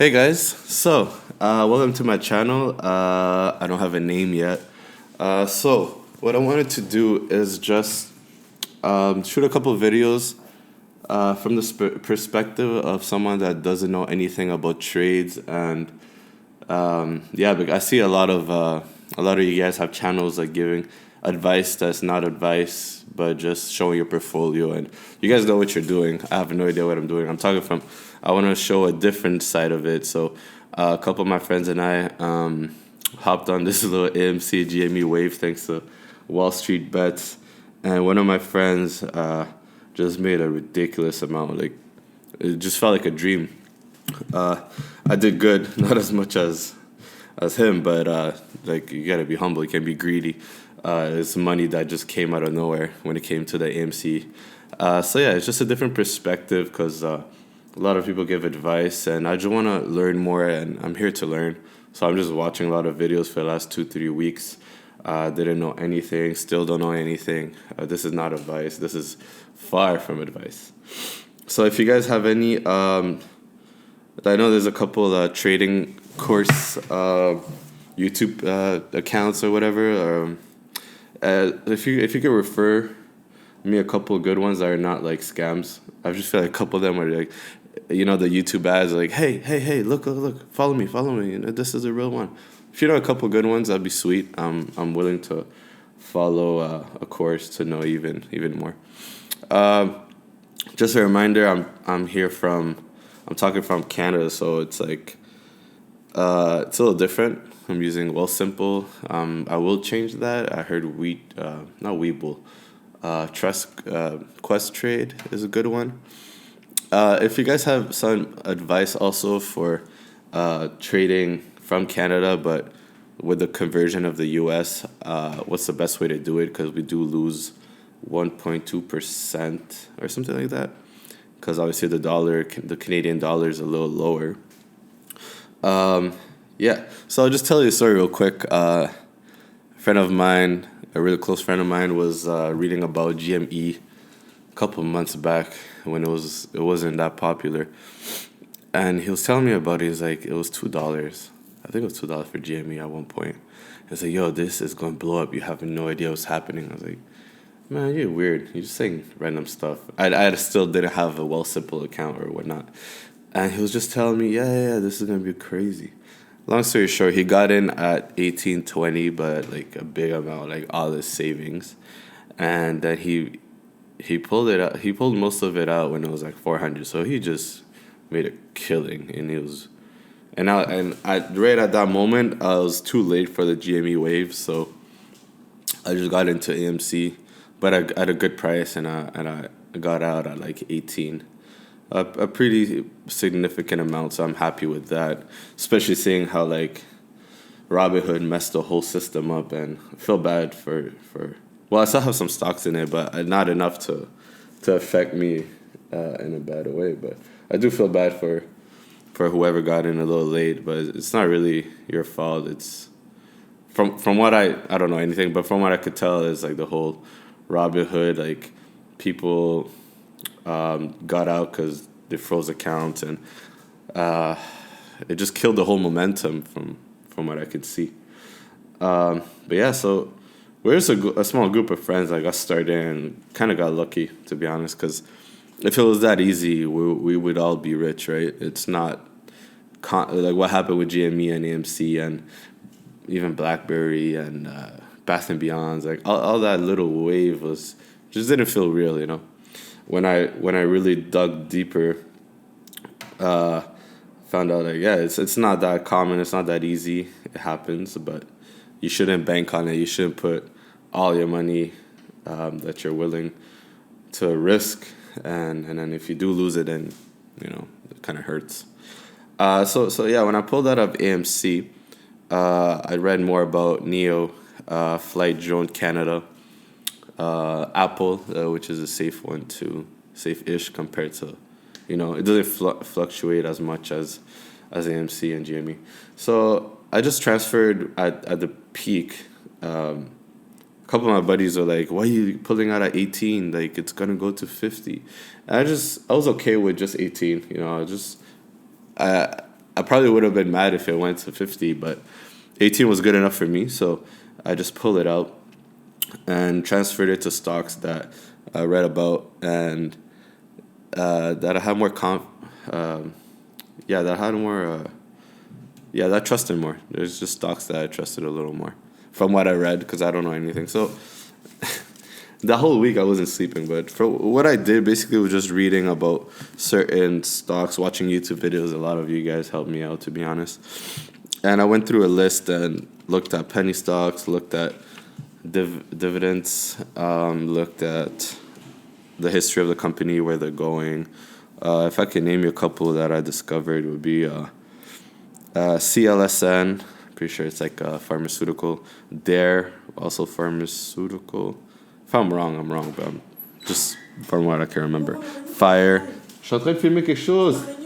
Hey guys, welcome to my channel. I don't have a name yet. What I wanted to do is just shoot a couple of videos from the perspective of someone that doesn't know anything about trades, and but I see a lot of you guys have channels like giving advice that's not advice, but just showing your portfolio, and you guys know what you're doing. I have no idea what I'm doing. I want to show a different side of it. So a couple of my friends and I hopped on this little AMC Gme wave thanks to Wall Street Bets, and one of my friends just made a ridiculous amount. Like, it just felt like a dream. I did good, not as much as him, but like, you gotta be humble. You can't be greedy. It's money that just came out of nowhere when it came to the AMC. It's just a different perspective because a lot of people give advice, and I just want to learn more, and I'm here to learn. So I'm just watching a lot of videos for the last 2-3 weeks. Didn't know anything, still don't know anything. This is not advice. This is far from advice. So if you guys have any, I know there's a couple trading course YouTube accounts or whatever. If you could refer me a couple of good ones that are not like scams. I just feel like a couple of them are like, the YouTube ads are like, hey, look, follow me. This is a real one. If you know a couple of good ones, that'd be sweet. I'm willing to follow a course to know even more. Just a reminder, I'm talking from Canada, so it's like it's a little different. I'm using Simple. I will change that. I heard not Weeble. Quest Trade is a good one. If you guys have some advice also for trading from Canada, but with the conversion of the US, what's the best way to do it? Because we do lose 1.2% or something like that. Because obviously the Canadian dollar is a little lower. So I'll just tell you a story real quick. A friend of mine, a really close friend of mine, was reading about GME a couple of months back when it wasn't that popular, and he was telling me about it. He's like, it was $2. I think it was $2 for GME at one point. He's like, yo, this is going to blow up. You have no idea what's happening. I was like, man, you're weird. You're just saying random stuff. I still didn't have a Simple account or whatnot, and he was just telling me, yeah, this is going to be crazy. Long story short, he got in at 18-20, but like a big amount, like all his savings, and then he pulled it out. He pulled most of it out when it was like 400. So he just made a killing, and right at that moment, I was too late for the GME wave, so I just got into AMC, but at a good price, and I got out at like 18. A pretty significant amount, so I'm happy with that. Especially seeing how like Robinhood messed the whole system up, and I feel bad for. Well, I still have some stocks in it, but not enough to affect me in a bad way. But I do feel bad for whoever got in a little late. But it's not really your fault. It's from what I don't know anything, but from what I could tell is like the whole Robinhood, like people got out because they froze accounts, and it just killed the whole momentum from what I could see. So we're just a small group of friends that got started and kind of got lucky, to be honest, because if it was that easy, we would all be rich, right? It's not like what happened with GME and AMC and even BlackBerry and Bath and Beyond's, like all that little wave just didn't feel real. When I really dug deeper, found out it's not that common, it's not that easy. It happens, but you shouldn't bank on it. You shouldn't put all your money that you're willing to risk, and then if you do lose it, then it kind of hurts. When I pulled out of AMC, I read more about Neo, Flight Drone Canada. Apple, which is a safe-ish compared to, it doesn't fluctuate as much as AMC and GME. So I just transferred at the peak. A couple of my buddies are like, "Why are you pulling out at 18? Like, it's gonna go to 50." And I was okay with just 18. I I probably would have been mad if it went to 50, but 18 was good enough for me. So I just pulled it out and transferred it to stocks that I read about and that I had more that I trusted more. There's just stocks that I trusted a little more from what I read because I don't know anything. So the whole week I wasn't sleeping, but for what I did basically was just reading about certain stocks, watching YouTube videos. A lot of you guys helped me out, to be honest. And I went through a list and looked at penny stocks, looked at dividends, looked at the history of the company, where they're going. If I could name you a couple that I discovered, it would be CLSN. Pretty sure it's like pharmaceutical. Dare, also pharmaceutical. If I'm wrong, I'm wrong, but I'm just from what I can remember. Fire. Je suis en train de filmer quelque chose.